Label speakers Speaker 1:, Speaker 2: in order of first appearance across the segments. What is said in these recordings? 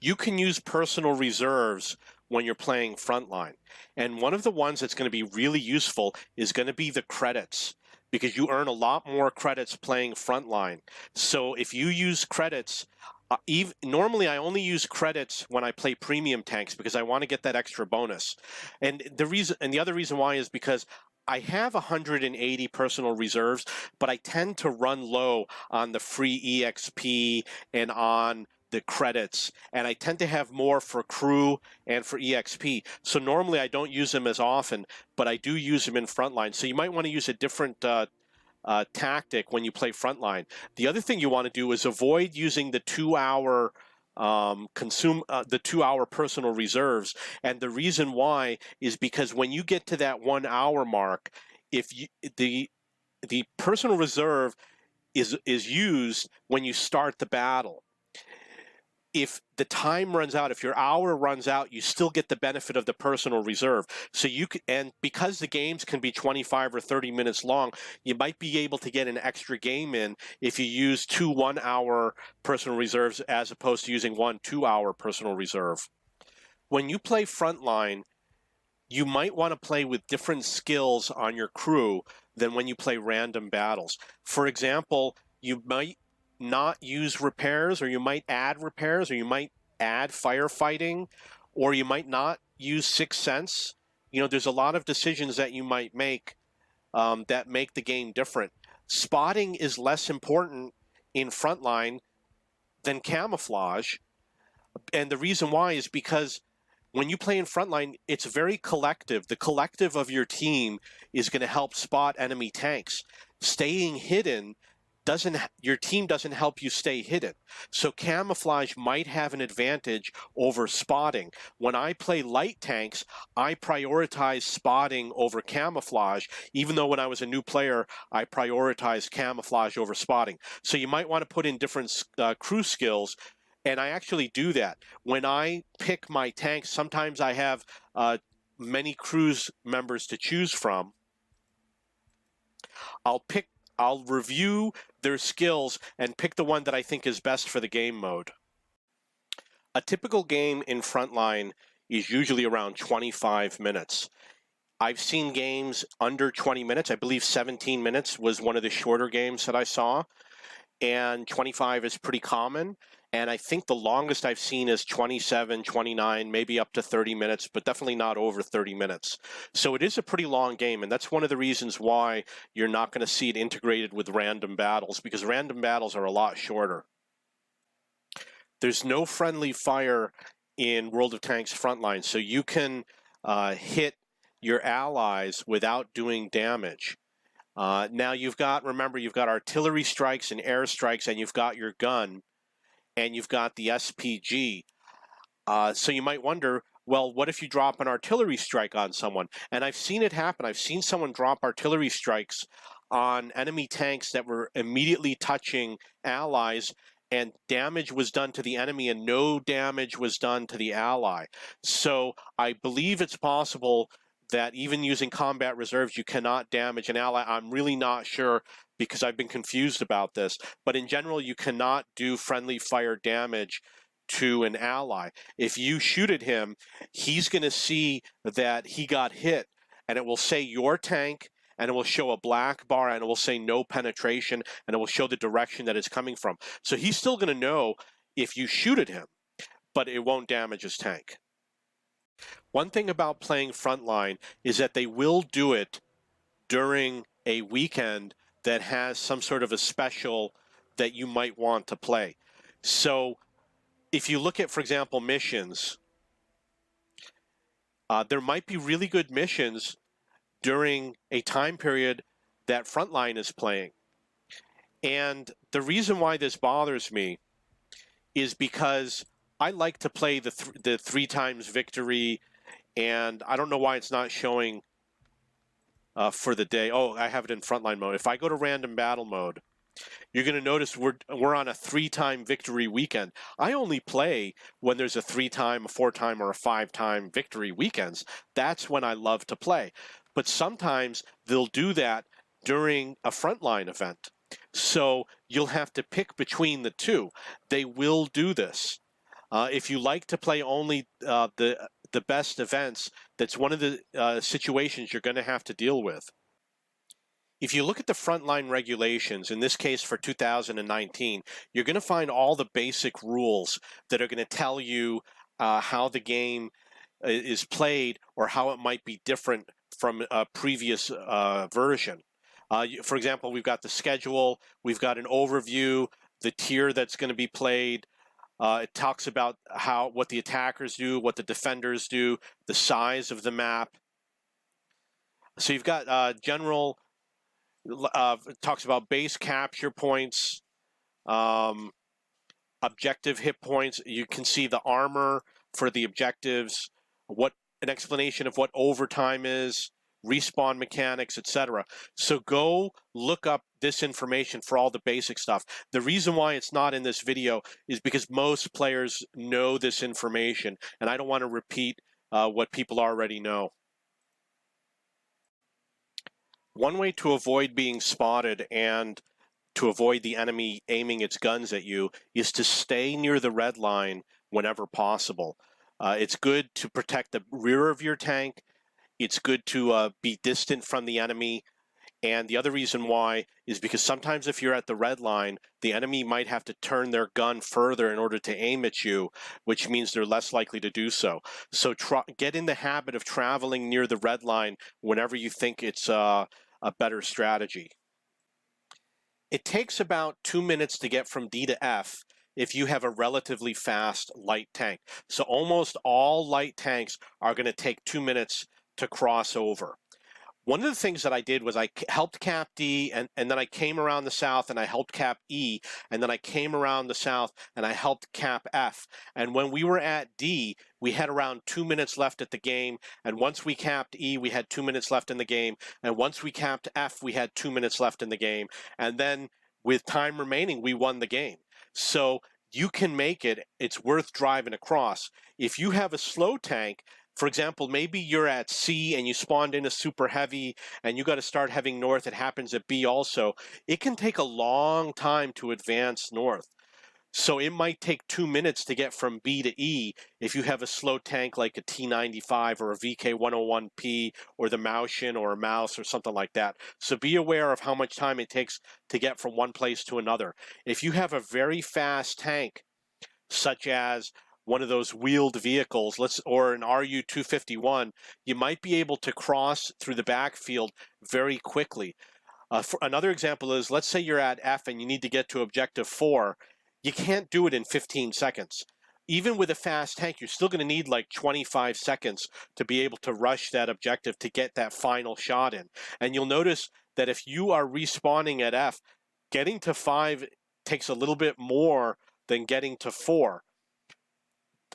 Speaker 1: you can use personal reserves when you're playing Frontline. And one of the ones that's going to be really useful is going to be the credits, because you earn a lot more credits playing Frontline. So if you use credits, normally I only use credits when I play premium tanks because I want to get that extra bonus. And the other reason why is because I have 180 personal reserves, but I tend to run low on the free EXP and on the credits, and I tend to have more for crew and for EXP. So normally I don't use them as often, but I do use them in Frontline. So you might want to use a different tactic when you play Frontline. The other thing you want to do is avoid using the 2-hour the 2-hour personal reserves. And the reason why is because when you get to that 1 hour mark, if you, the personal reserve is used when you start the battle. If the time runs out, if your hour runs out, you still get the benefit of the personal reserve. So you can, and because the games can be 25 or 30 minutes long, you might be able to get an extra game in if you use 2 1-hour personal reserves as opposed to using 1 2-hour personal reserve. When you play Frontline, you might want to play with different skills on your crew than when you play random battles. For example, you might not use repairs, or you might add repairs, or you might add firefighting, or you might not use Sixth Sense. You know, there's a lot of decisions that you might make that make the game different. Spotting is less important in Frontline than camouflage, and the reason why is because when you play in Frontline, it's very collective. The collective of your team is going to help spot enemy tanks. Staying hidden your team doesn't help you stay hidden. So camouflage might have an advantage over spotting. When I play light tanks, I prioritize spotting over camouflage, even though when I was a new player, I prioritized camouflage over spotting. So you might want to put in different crew skills, and I actually do that. When I pick my tanks, sometimes I have many crews members to choose from. I'll review their skills and pick the one that I think is best for the game mode. A typical game in Frontline is usually around 25 minutes. I've seen games under 20 minutes. I believe 17 minutes was one of the shorter games that I saw, and 25 is pretty common. And I think the longest I've seen is 27, 29, maybe up to 30 minutes, but definitely not over 30 minutes. So it is a pretty long game, and that's one of the reasons why you're not going to see it integrated with random battles, because random battles are a lot shorter. There's no friendly fire in World of Tanks Frontline, so you can hit your allies without doing damage. Now remember, you've got artillery strikes and air strikes, and you've got your gun, and you've got the SPG. So you might wonder, well, what if you drop an artillery strike on someone? And I've seen it happen. I've seen someone drop artillery strikes on enemy tanks that were immediately touching allies, and damage was done to the enemy and no damage was done to the ally. So I believe it's possible that even using combat reserves, you cannot damage an ally. I'm really not sure, because I've been confused about this. But in general, you cannot do friendly fire damage to an ally. If you shoot at him, he's going to see that he got hit, and it will say your tank, and it will show a black bar, and it will say no penetration, and it will show the direction that it's coming from. So he's still going to know if you shoot at him, but it won't damage his tank. One thing about playing Frontline is that they will do it during a weekend that has some sort of a special that you might want to play. So if you look at, for example, missions, there might be really good missions during a time period that Frontline is playing. And the reason why this bothers me is because I like to play the 3 times victory, and I don't know why it's not showing for the day. Oh, I have it in Frontline mode. If I go to random battle mode, you're going to notice we're on a 3-time victory weekend. I only play when there's a 3-time, a 4-time, or a 5-time victory weekends. That's when I love to play. But sometimes they'll do that during a Frontline event. So you'll have to pick between the two. They will do this. If you like to play only the best events, that's one of the situations you're going to have to deal with. If you look at the frontline regulations, in this case for 2019, you're going to find all the basic rules that are going to tell you how the game is played or how it might be different from a previous version. For example, we've got the schedule, we've got an overview, the tier that's going to be played. It talks about what the attackers do, what the defenders do, the size of the map. So you've got general. It talks about base capture points, um, objective hit points. You can see the armor for the objectives, what an explanation of what overtime is, respawn mechanics, etc. So go look up this information for all the basic stuff. The reason why it's not in this video is because most players know this information, and I don't want to repeat what people already know. One way to avoid being spotted and to avoid the enemy aiming its guns at you is to stay near the red line whenever possible. It's good to protect the rear of your tank. It's good to be distant from the enemy. And the other reason why is because sometimes if you're at the red line, the enemy might have to turn their gun further in order to aim at you, which means they're less likely to do so. So get in the habit of traveling near the red line whenever you think it's a better strategy. It takes about 2 minutes to get from D to F if you have a relatively fast light tank. So almost all light tanks are going to take 2 minutes to cross over. One of the things that I did was I helped cap D, and then I came around the south and I helped cap E, and then I came around the south and I helped cap F. And when we were at D, we had around 2 minutes left at the game, and once we capped E, we had 2 minutes left in the game, and once we capped F, we had 2 minutes left in the game, and then with time remaining, we won the game. So you can make it. It's worth driving across. If you have a slow tank, for example, maybe you're at C and you spawned in a super heavy and you got to start heading north. It happens at B also. It can take a long time to advance north. So it might take 2 minutes to get from B to E if you have a slow tank like a T95 or a VK101P or the Maushin or a Mouse or something like that. So be aware of how much time it takes to get from one place to another. If you have a very fast tank, such as one of those wheeled vehicles, or an RU-251, you might be able to cross through the backfield very quickly. Another example is, let's say you're at F and you need to get to objective 4. You can't do it in 15 seconds. Even with a fast tank, you're still going to need like 25 seconds to be able to rush that objective to get that final shot in. And you'll notice that if you are respawning at F, getting to 5 takes a little bit more than getting to 4.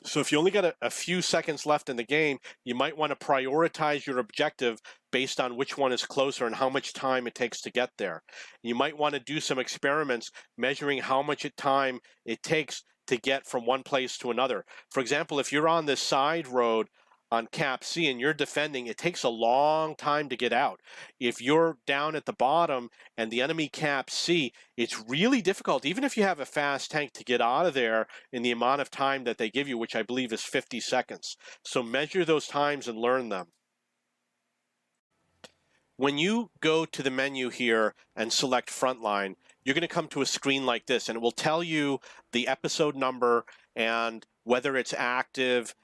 Speaker 1: So if you only got a few seconds left in the game, you might want to prioritize your objective based on which one is closer and how much time it takes to get there. You might want to do some experiments measuring how much time it takes to get from one place to another. For example, if you're on this side road on Cap C and you're defending, it takes a long time to get out. If you're down at the bottom and the enemy Cap C, it's really difficult, even if you have a fast tank, to get out of there in the amount of time that they give you, which I believe is 50 seconds. So measure those times and learn them. When you go to the menu here and select Frontline, you're going to come to a screen like this, and it will tell you the episode number and whether it's active.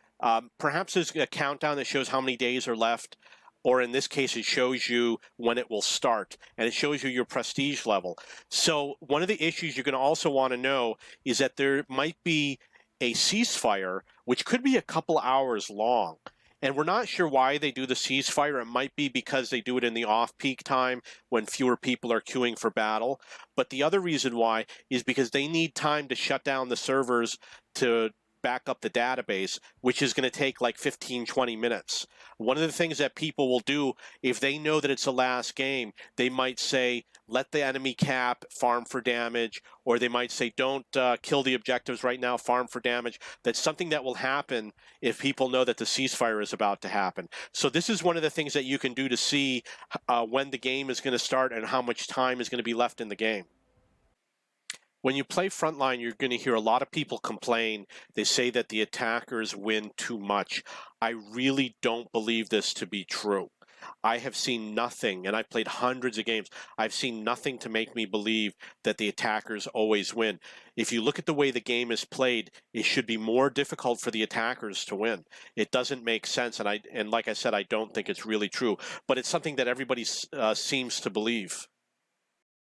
Speaker 1: Perhaps there's a countdown that shows how many days are left, or in this case, it shows you when it will start, and it shows you your prestige level. So one of the issues you're going to also want to know is that there might be a ceasefire, which could be a couple hours long. And we're not sure why they do the ceasefire. It might be because they do it in the off-peak time when fewer people are queuing for battle. But the other reason why is because they need time to shut down the servers to back up the database, which is going to take like 15, 20 minutes. One of the things that people will do, if they know that it's the last game, they might say, let the enemy cap, farm for damage, or they might say, don't kill the objectives right now, farm for damage. That's something that will happen if people know that the ceasefire is about to happen. So this is one of the things that you can do to see when the game is going to start and how much time is going to be left in the game. when you play Frontline, you're going to hear a lot of people complain. They say that the attackers win too much. I really don't believe this to be true. I have seen nothing, and I've played hundreds of games. I've seen nothing to make me believe that the attackers always win. If you look at the way the game is played, it should be more difficult for the attackers to win. It doesn't make sense, and like I said, I don't think it's really true. But it's something that everybody seems to believe.